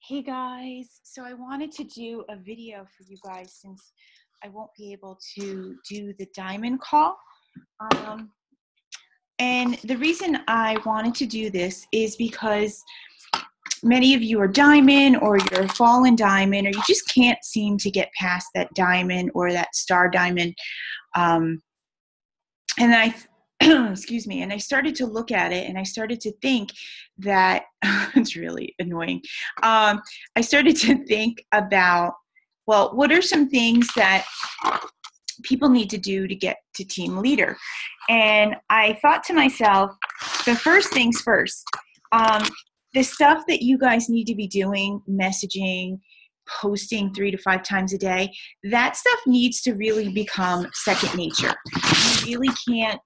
Hey guys, so I wanted to do a video for you guys since I won't be able to do the diamond call. Um, and the reason I wanted to do this is because many of you are diamond or you're fallen diamond, or you just can't seem to get past that diamond or that star diamond. And I excuse me, and I started to look at it and I started to think that it's really annoying. I started to think about, well, what are some things that people need to do to get to team leader? And I thought to myself, the first things first, the stuff that you guys need to be doing, messaging, posting 3 to 5 times a day, that stuff needs to really become second nature. You really can't,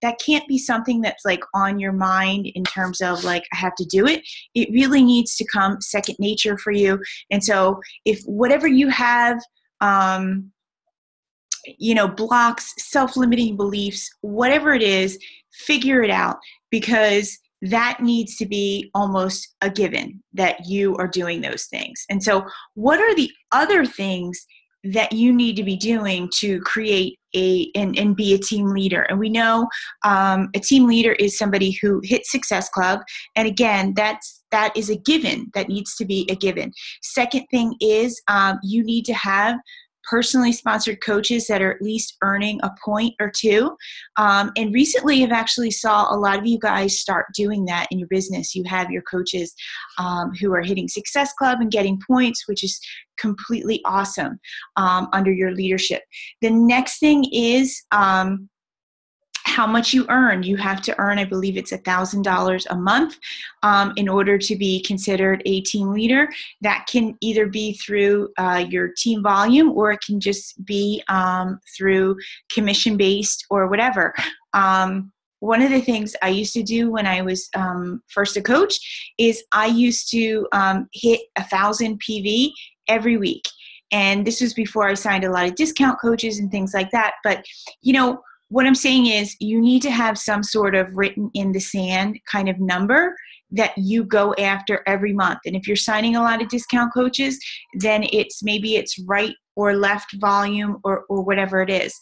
that can't be something that's like on your mind in terms of like, I have to do it. It really needs to come second nature for you. And so if whatever you have, blocks, self-limiting beliefs, whatever it is, figure it out, because that needs to be almost a given that you are doing those things. And so what are the other things that you need to be doing to create and be a team leader? And we know a team leader is somebody who hits Success Club. And again, that is a given. That needs to be a given. Second thing is you need to have personally sponsored coaches that are at least earning a point or two. And recently I've actually saw a lot of you guys start doing that in your business. You have your coaches who are hitting Success Club and getting points, which is completely awesome under your leadership. The next thing is how much you earn. You have to earn, I believe it's $1,000 a month in order to be considered a team leader. That can either be through your team volume, or it can just be through commission-based or whatever. One of the things I used to do when I was first a coach is I used to hit 1,000 PV every week. And this was before I signed a lot of discount coaches and things like that. But, what I'm saying is you need to have some sort of written in the sand kind of number that you go after every month. And if you're signing a lot of discount coaches, then maybe it's right or left volume or whatever it is,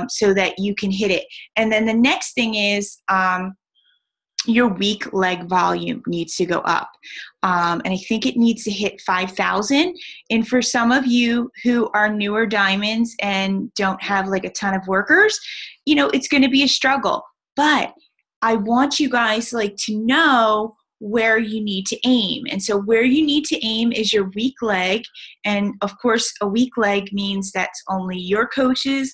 so that you can hit it. And then the next thing is your weak leg volume needs to go up. And I think it needs to hit 5,000. And for some of you who are newer diamonds and don't have like a ton of workers, it's going to be a struggle. But I want you guys to know where you need to aim. And so where you need to aim is your weak leg. And of course, a weak leg means that's only your coaches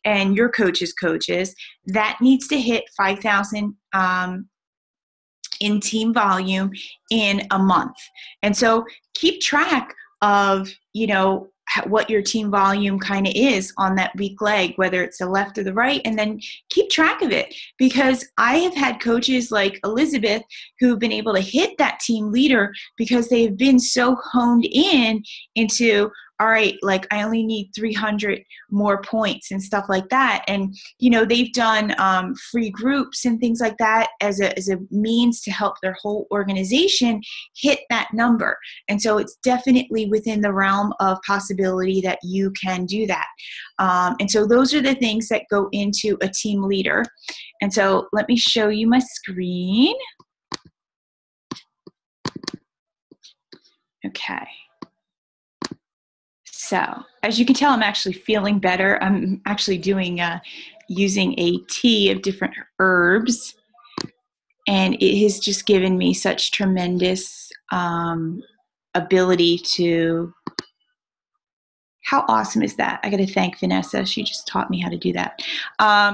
and your coaches' coaches. That needs to hit 5,000 in team volume in a month. And so keep track of, what your team volume kind of is on that weak leg, whether it's the left or the right, and then keep track of it. Because I have had coaches like Elizabeth who've been able to hit that team leader because they've been so honed into, all right, I only need 300 more points and stuff like that. And, they've done free groups and things like that as a means to help their whole organization hit that number. And so it's definitely within the realm of possibility that you can do that. And so those are the things that go into a team leader. And so let me show you my screen. Okay. So as you can tell, I'm actually feeling better. I'm actually using a tea of different herbs, and it has just given me such tremendous ability to, how awesome is that? I got to thank Vanessa. She just taught me how to do that.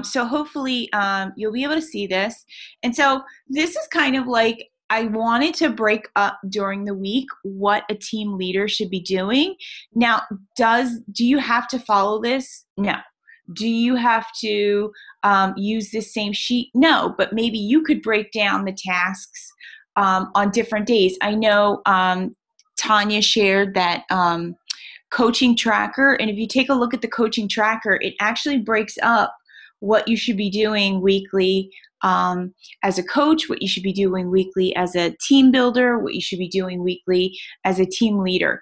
So hopefully you'll be able to see this. And so this is kind of like, I wanted to break up during the week what a team leader should be doing. Now, do you have to follow this? No. Do you have to use this same sheet? No, but maybe you could break down the tasks on different days. I know Tanya shared that coaching tracker, and if you take a look at the coaching tracker, it actually breaks up what you should be doing weekly as a coach, what you should be doing weekly as a team builder, what you should be doing weekly as a team leader.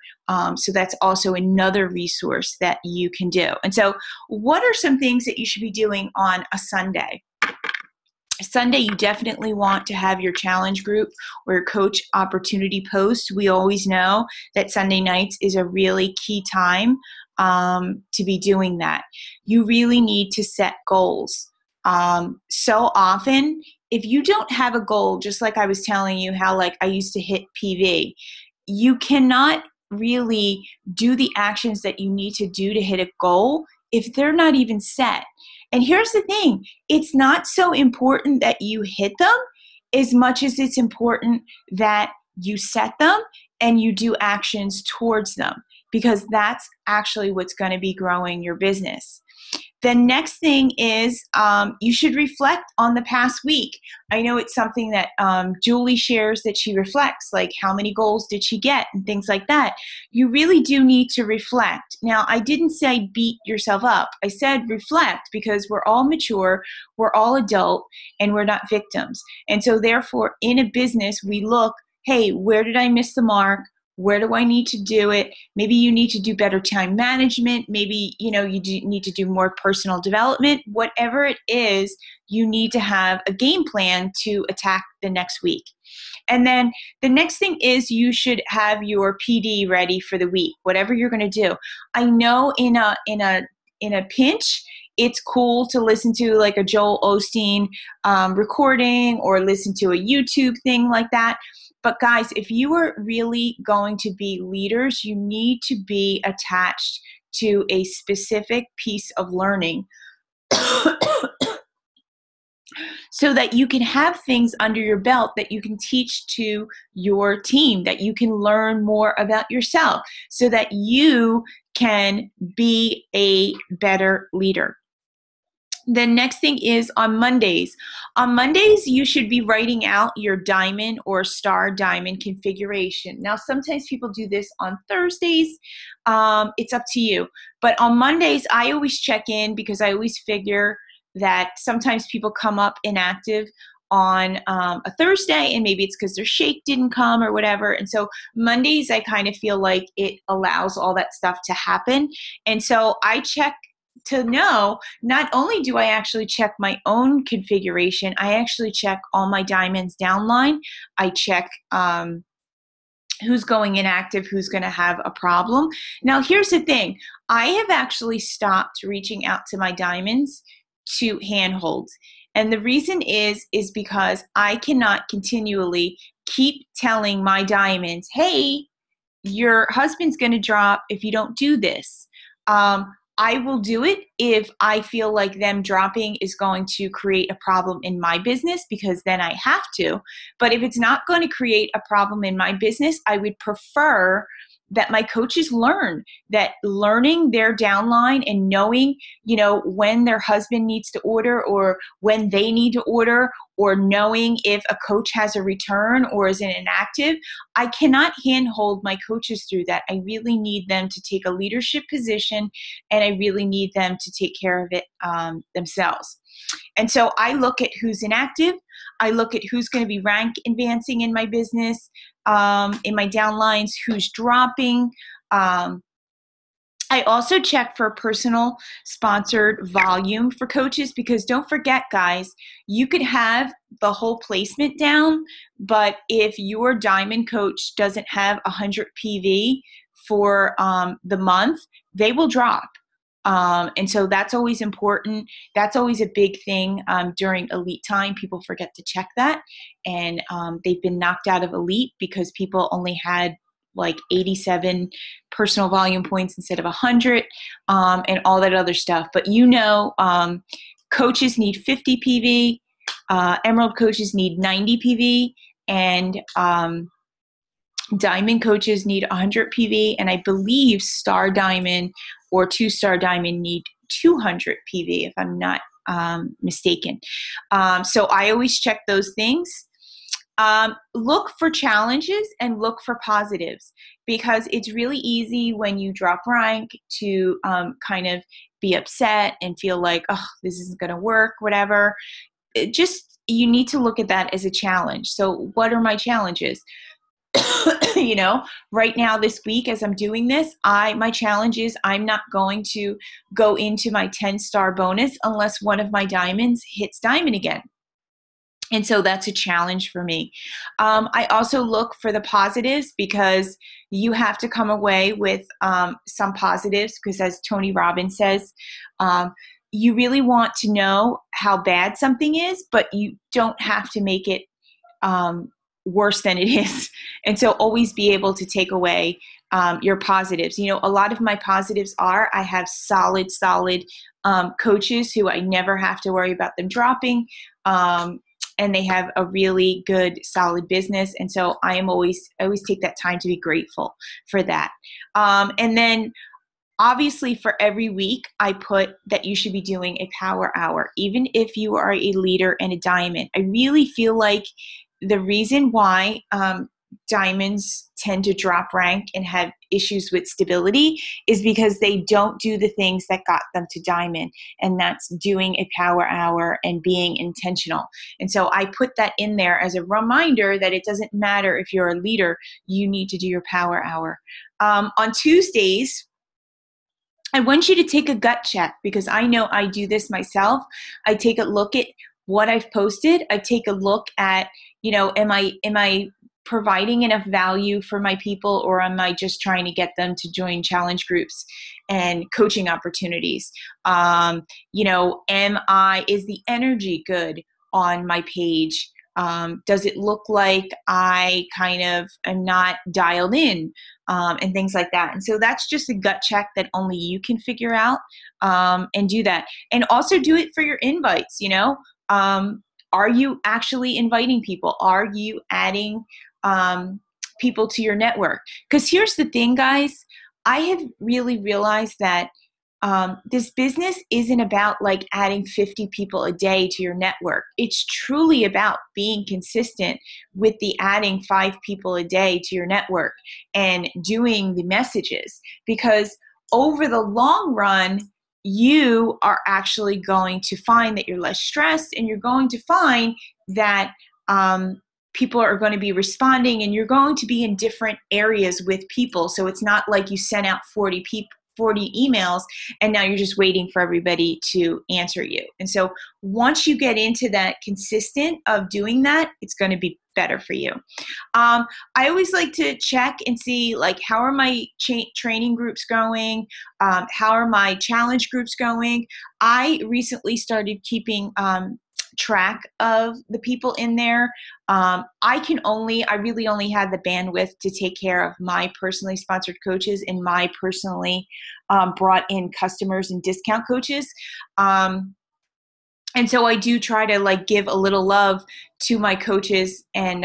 So that's also another resource that you can do. And so what are some things that you should be doing on a Sunday? Sunday, you definitely want to have your challenge group or your coach opportunity post. We always know that Sunday nights is a really key time to be doing that. You really need to set goals. So often, if you don't have a goal, just like I was telling you how like I used to hit PV, you cannot really do the actions that you need to do to hit a goal if they're not even set. And here's the thing, it's not so important that you hit them as much as it's important that you set them and you do actions towards them, because that's actually what's going to be growing your business. The next thing is you should reflect on the past week. I know it's something that Julie shares, that she reflects, like how many goals did she get and things like that. You really do need to reflect. Now, I didn't say beat yourself up. I said reflect, because we're all mature, we're all adult, and we're not victims. And so therefore, in a business, we look, hey, where did I miss the mark? Where do I need to do it? Maybe you need to do better time management. Maybe, you need to do more personal development. Whatever it is, you need to have a game plan to attack the next week. And then the next thing is you should have your PD ready for the week, whatever you're going to do. I know in a pinch, it's cool to listen to like a Joel Osteen recording or listen to a YouTube thing like that. But guys, if you are really going to be leaders, you need to be attached to a specific piece of learning so that you can have things under your belt that you can teach to your team, that you can learn more about yourself so that you can be a better leader. The next thing is on Mondays. On Mondays, you should be writing out your diamond or star diamond configuration. Now, sometimes people do this on Thursdays. It's up to you. But on Mondays, I always check in because I always figure that sometimes people come up inactive on a Thursday, and maybe it's because their shake didn't come or whatever. And so Mondays, I kind of feel like it allows all that stuff to happen. And so I check to know, not only do I actually check my own configuration, I actually check all my diamonds downline. I check who's going inactive, who's going to have a problem. Now, here's the thing. I have actually stopped reaching out to my diamonds to handhold. And the reason is because I cannot continually keep telling my diamonds, hey, your husband's going to drop if you don't do this. I will do it if I feel like them dropping is going to create a problem in my business, because then I have to. But if it's not going to create a problem in my business, I would prefer that my coaches learn that learning their downline and knowing, when their husband needs to order or when they need to order, or knowing if a coach has a return or is inactive. I cannot handhold my coaches through that. I really need them to take a leadership position, and I really need them to take care of it themselves. And so I look at who's inactive. I look at who's going to be rank advancing in my business, in my downlines, who's dropping. I also check for personal sponsored volume for coaches, because don't forget, guys, you could have the whole placement down, but if your diamond coach doesn't have 100 PV for the month, they will drop. And so that's always important. That's always a big thing during elite time. People forget to check that. And they've been knocked out of elite because people only had like 87 personal volume points instead of 100 and all that other stuff. But coaches need 50 PV. Emerald coaches need 90 PV. And diamond coaches need 100 PV. And I believe star diamond or 2-star diamond need 200 PV, if I'm not mistaken. So I always check those things. Look for challenges and look for positives, because it's really easy when you drop rank to kind of be upset and feel like, oh, this isn't going to work, whatever. you need to look at that as a challenge. So what are my challenges? Right now this week as I'm doing this, my challenge is I'm not going to go into my 10-star bonus unless one of my diamonds hits diamond again. And so that's a challenge for me. I also look for the positives because you have to come away with some positives because, as Tony Robbins says, you really want to know how bad something is, but you don't have to make it worse than it is. And so always be able to take away your positives. A lot of my positives are I have solid coaches who I never have to worry about them dropping. And they have a really good, solid business. And so I always take that time to be grateful for that. And then obviously for every week, I put that you should be doing a power hour, even if you are a leader and a diamond. I really feel like the reason why diamonds tend to drop rank and have issues with stability is because they don't do the things that got them to diamond, and that's doing a power hour and being intentional. And so I put that in there as a reminder that it doesn't matter if you're a leader, you need to do your power hour. On Tuesdays, I want you to take a gut check because I know I do this myself. I take a look at what I've posted. I take a look at, am I providing enough value for my people, or am I just trying to get them to join challenge groups and coaching opportunities? Is the energy good on my page? Does it look like I kind of am not dialed in, and things like that? And so that's just a gut check that only you can figure out, and do that. And also do it for your invites. Are you actually inviting people? Are you adding people to your network? Because here's the thing, guys. I have really realized that this business isn't about like adding 50 people a day to your network. It's truly about being consistent with the adding 5 people a day to your network and doing the messages, because over the long run, you are actually going to find that you're less stressed, and you're going to find that people are going to be responding, and you're going to be in different areas with people. So it's not like you sent out 40 emails and now you're just waiting for everybody to answer you. And so once you get into that consistent of doing that, it's going to be better for you. I always like to check and see, like, how are my training groups going? How are my challenge groups going? I recently started keeping track of the people in there. I really only had the bandwidth to take care of my personally sponsored coaches and my personally brought in customers and discount coaches. And so I do try to give a little love to my coaches and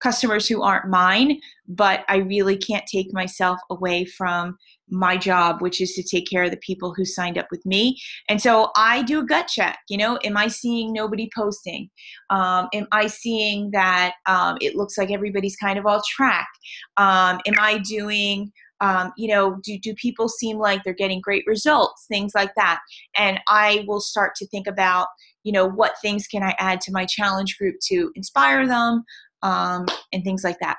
customers who aren't mine, but I really can't take myself away from my job, which is to take care of the people who signed up with me. And so I do a gut check. Am I seeing nobody posting? Am I seeing that it looks like everybody's kind of off track? Am I doing do people seem like they're getting great results, things like that? And I will start to think about, what things can I add to my challenge group to inspire them, and things like that.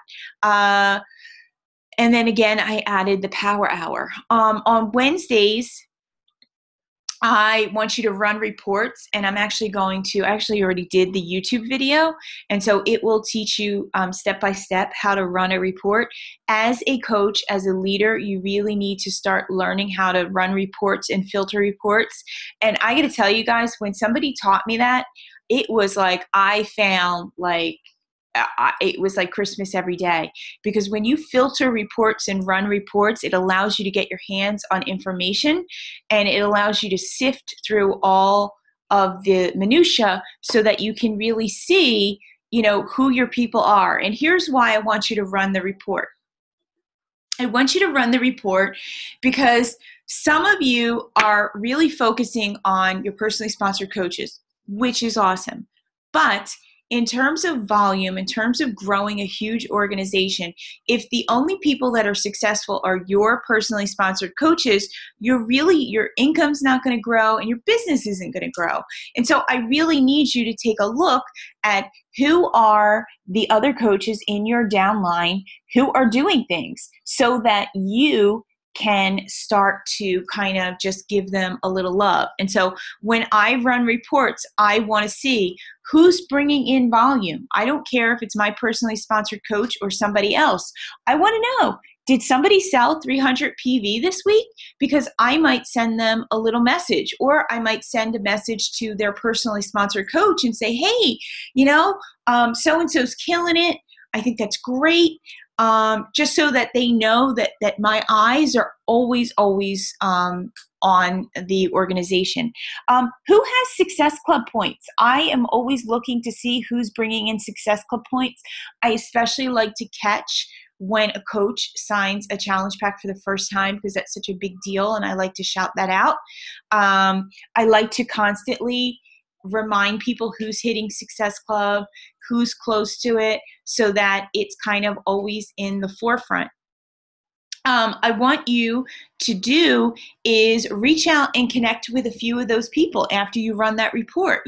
And then again, I added the power hour. On Wednesdays, I want you to run reports, and I actually already did the YouTube video. And so it will teach you step by step how to run a report. As a coach, as a leader, you really need to start learning how to run reports and filter reports. And I got to tell you guys, when somebody taught me that, it was like I found it was like Christmas every day, because when you filter reports and run reports, it allows you to get your hands on information, and it allows you to sift through all of the minutia so that you can really see, who your people are. And here's why I want you to run the report. I want you to run the report because some of you are really focusing on your personally sponsored coaches, which is awesome. But in terms of volume, in terms of growing a huge organization, if the only people that are successful are your personally sponsored coaches, your income's not going to grow and your business isn't going to grow. And so I really need you to take a look at who are the other coaches in your downline who are doing things so that you can start to kind of just give them a little love. And so when I run reports, I want to see who's bringing in volume. I don't care if it's my personally sponsored coach or somebody else. I want to know, did somebody sell 300 PV this week? Because I might send them a little message, or I might send a message to their personally sponsored coach and say, hey, so-and-so's killing it. I think that's great. Just so that they know that my eyes are always on the organization. Who has Success Club points? I am always looking to see who's bringing in Success Club points. I especially like to catch when a coach signs a challenge pack for the first time, because that's such a big deal, and I like to shout that out. I like to constantly remind people who's hitting Success Club, who's close to it, so that it's kind of always in the forefront. I want you to do is reach out and connect with a few of those people after you run that report.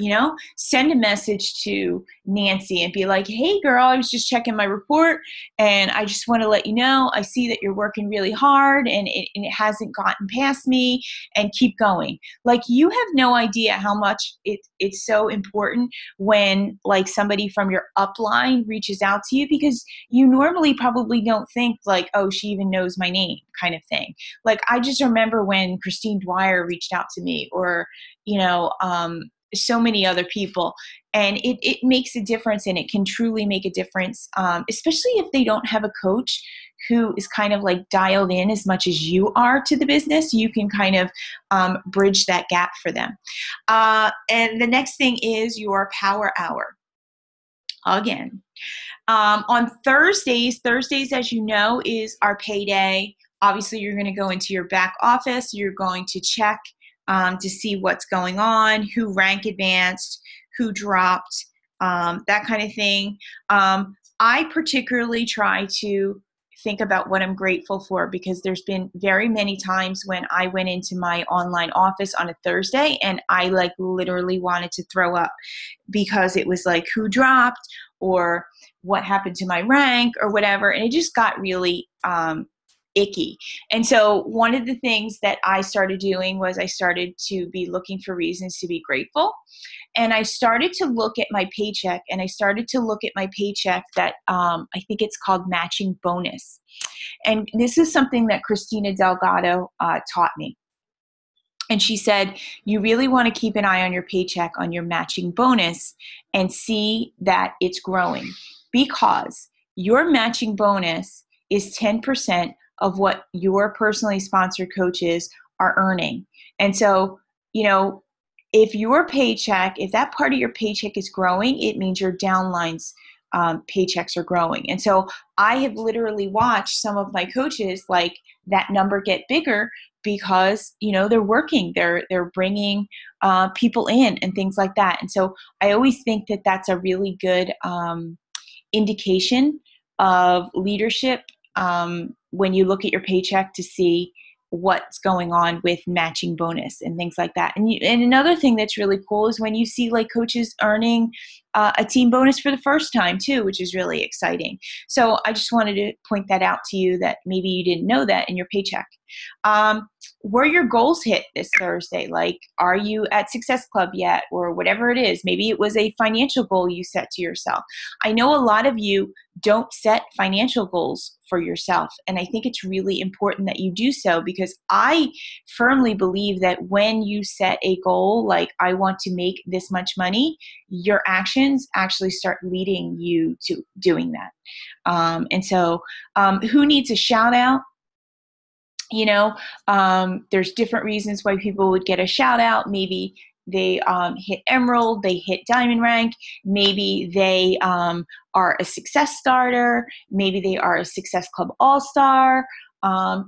Send a message to Nancy and be like, hey girl, I was just checking my report and I just want to let you know, I see that you're working really hard and it hasn't gotten past me, and keep going. Like, you have no idea how much it's so important when like somebody from your upline reaches out to you, because you normally probably don't think like, oh, she even knows my name kind of thing. Like, I just remember when Christine Dwyer reached out to me, or, so many other people, and it makes a difference, and it can truly make a difference, especially if they don't have a coach who is kind of like dialed in as much as you are to the business. You can kind of bridge that gap for them. And the next thing is your power hour. Again, on Thursdays, as you know, is our payday. Obviously, you're going to go into your back office. You're going to check to see what's going on, who rank advanced, who dropped, that kind of thing. I particularly try to think about what I'm grateful for, because there's been very many times when I went into my online office on a Thursday and I like literally wanted to throw up, because it was like, who dropped, or what happened to my rank, or whatever. And it just got really icky. And so one of the things that I started doing was I started to be looking for reasons to be grateful. And I started to look at my paycheck, and I started to look at my paycheck that I think it's called matching bonus. And this is something that Christina Delgado taught me. And she said, you really want to keep an eye on your paycheck, on your matching bonus, and see that it's growing, because your matching bonus is 10% of what your personally sponsored coaches are earning. And so, if your paycheck, if that part of your paycheck is growing, it means your downline's paychecks are growing. And so I have literally watched some of my coaches, like, that number get bigger, because they're working, they're bringing people in and things like that. And so I always think that that's a really good indication of leadership, when you look at your paycheck to see what's going on with matching bonus and things like that. And another thing that's really cool is when you see like coaches earning a team bonus for the first time too, which is really exciting. So I just wanted to point that out to you, that maybe you didn't know that in your paycheck. Were your goals hit this Thursday? Like, are you at Success Club yet, or whatever it is? Maybe it was a financial goal you set to yourself. I know a lot of you don't set financial goals for yourself, and I think it's really important that you do so, because I firmly believe that when you set a goal, like, I want to make this much money, your actions actually start leading you to doing that. And so who needs a shout out? There's different reasons why people would get a shout out. Maybe they hit Emerald, they hit Diamond rank, maybe they are a success starter, maybe they are a Success Club All-Star,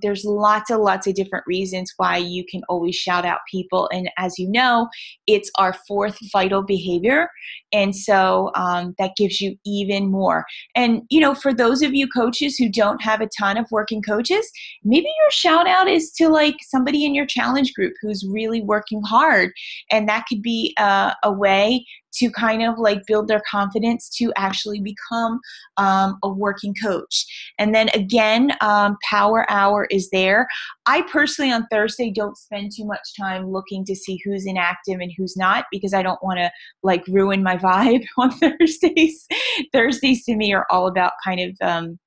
There's lots of different reasons why you can always shout out people. And as you know, it's our fourth vital behavior. And so that gives you even more. And, for those of you coaches who don't have a ton of working coaches, maybe your shout out is to like somebody in your challenge group who's really working hard. And that could be a way to kind of like build their confidence to actually become a working coach. And then again, Power Hour is there. I personally on Thursday don't spend too much time looking to see who's inactive and who's not, because I don't want to like ruin my vibe on Thursdays. Thursdays to me are all about kind of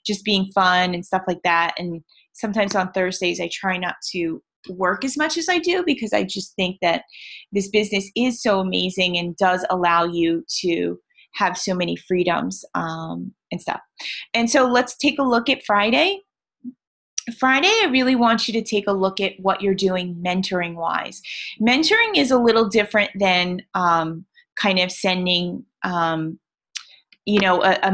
just being fun and stuff like that. And sometimes on Thursdays I try not to work as much as I do, because I just think that this business is so amazing and does allow you to have so many freedoms and stuff. And so let's take a look at Friday. Friday, I really want you to take a look at what you're doing mentoring wise. Mentoring is a little different than kind of sending a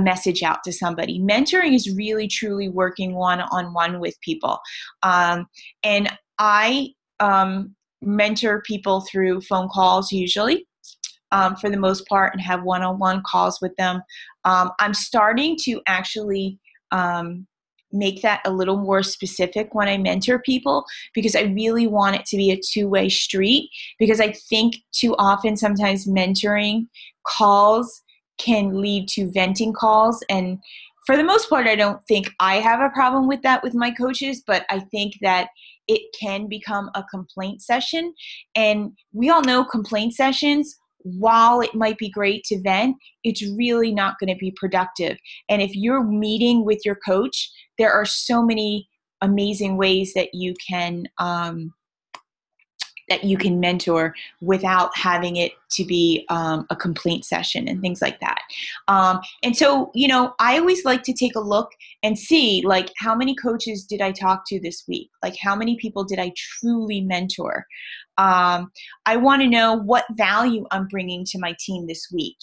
message out to somebody. Mentoring is really truly working one-on-one with people. And I mentor people through phone calls usually, for the most part, and have one-on-one calls with them. I'm starting to actually make that a little more specific when I mentor people, because I really want it to be a two-way street, because I think too often sometimes mentoring calls can lead to venting calls. And for the most part, I don't think I have a problem with that with my coaches, but I think that it can become a complaint session. And we all know complaint sessions, while it might be great to vent, it's really not going to be productive. And if you're meeting with your coach, there are so many amazing ways that you can mentor without having it to be a complaint session and things like that. And so, I always like to take a look and see, like, how many coaches did I talk to this week? Like, how many people did I truly mentor? I want to know what value I'm bringing to my team this week.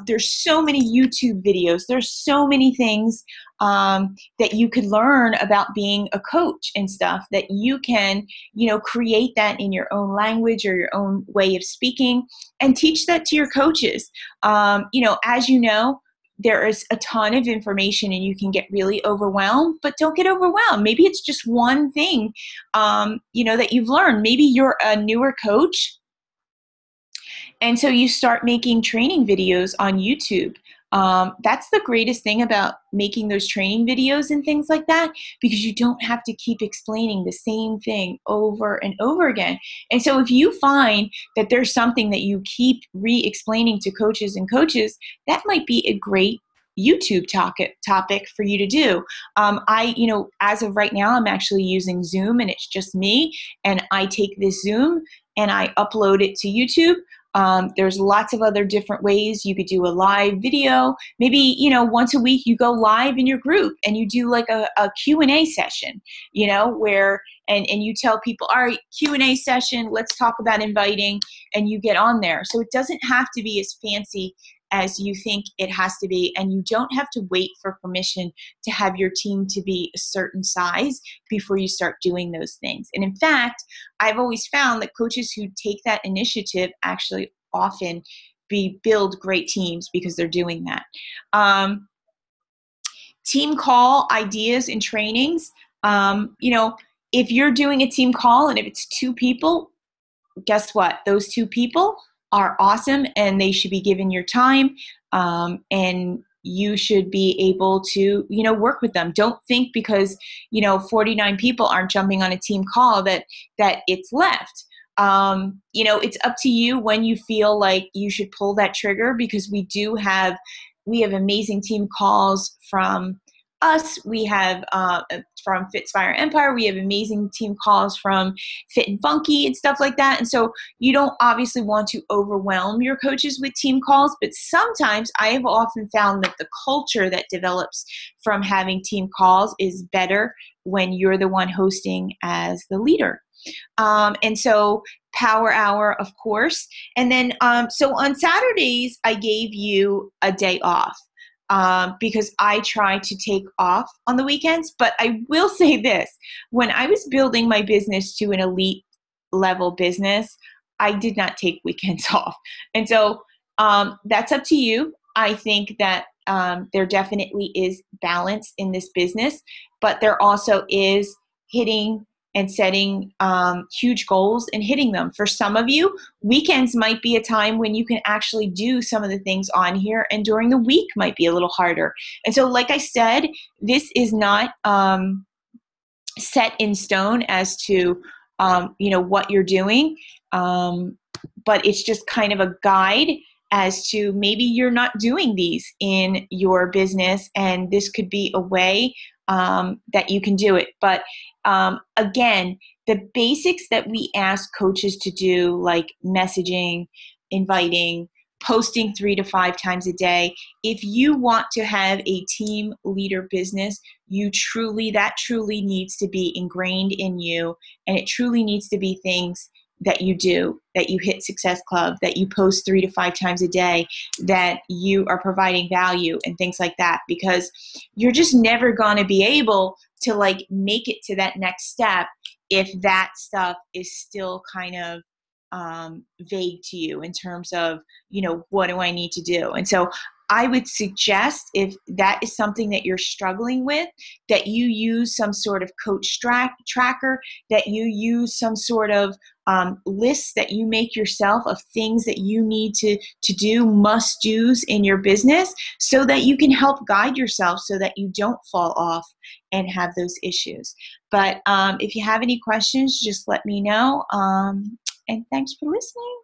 There's so many YouTube videos. There's so many things that you could learn about being a coach and stuff, that you can, create that in your own language or your own way of speaking and teach that to your coaches. As you know, there is a ton of information and you can get really overwhelmed, but don't get overwhelmed. Maybe it's just one thing, that you've learned. Maybe you're a newer coach, and so you start making training videos on YouTube. That's the greatest thing about making those training videos and things like that, because you don't have to keep explaining the same thing over and over again. And so if you find that there's something that you keep re-explaining to coaches, that might be a great YouTube topic for you to do. As of right now, I'm actually using Zoom, and it's just me, and I take this Zoom and I upload it to YouTube. There's lots of other different ways you could do a live video. Maybe, once a week you go live in your group and you do like a Q&A session, where, and you tell people, all right, Q&A session, let's talk about inviting, and you get on there. So it doesn't have to be as fancy as you think it has to be, and you don't have to wait for permission to have your team to be a certain size before you start doing those things. And in fact, I've always found that coaches who take that initiative actually often build great teams because they're doing that. Team call ideas and trainings. If you're doing a team call and if it's 2 people, guess what? Those 2 people are awesome and they should be given your time, and you should be able to, work with them. Don't think because, 49 people aren't jumping on a team call that it's left. It's up to you when you feel like you should pull that trigger, because we have amazing team calls from us. We have from Fitspire Empire. We have amazing team calls from Fit and Funky and stuff like that. And so you don't obviously want to overwhelm your coaches with team calls, but sometimes I have often found that the culture that develops from having team calls is better when you're the one hosting as the leader. And so Power Hour, of course. And then, so on Saturdays, I gave you a day off. because I try to take off on the weekends. But I will say this, when I was building my business to an elite level business, I did not take weekends off. And so that's up to you. I think that there definitely is balance in this business, but there also is hitting and setting huge goals and hitting them. For some of you, weekends might be a time when you can actually do some of the things on here, and during the week might be a little harder. And so, like I said, this is not set in stone as to what you're doing, but it's just kind of a guide as to maybe you're not doing these in your business, and this could be a way that you can do it. But again, the basics that we ask coaches to do, like messaging, inviting, posting 3 to 5 times a day, if you want to have a team leader business, that truly needs to be ingrained in you, and it truly needs to be things that you do, that you hit Success Club, that you post 3 to 5 times a day, that you are providing value and things like that, because you're just never going to be able to like make it to that next step if that stuff is still kind of vague to you in terms of, what do I need to do? And so I would suggest, if that is something that you're struggling with, that you use some sort of coach tracker, that you use some sort of list that you make yourself of things that you need to do, must-dos in your business, so that you can help guide yourself so that you don't fall off and have those issues. But if you have any questions, just let me know. And thanks for listening.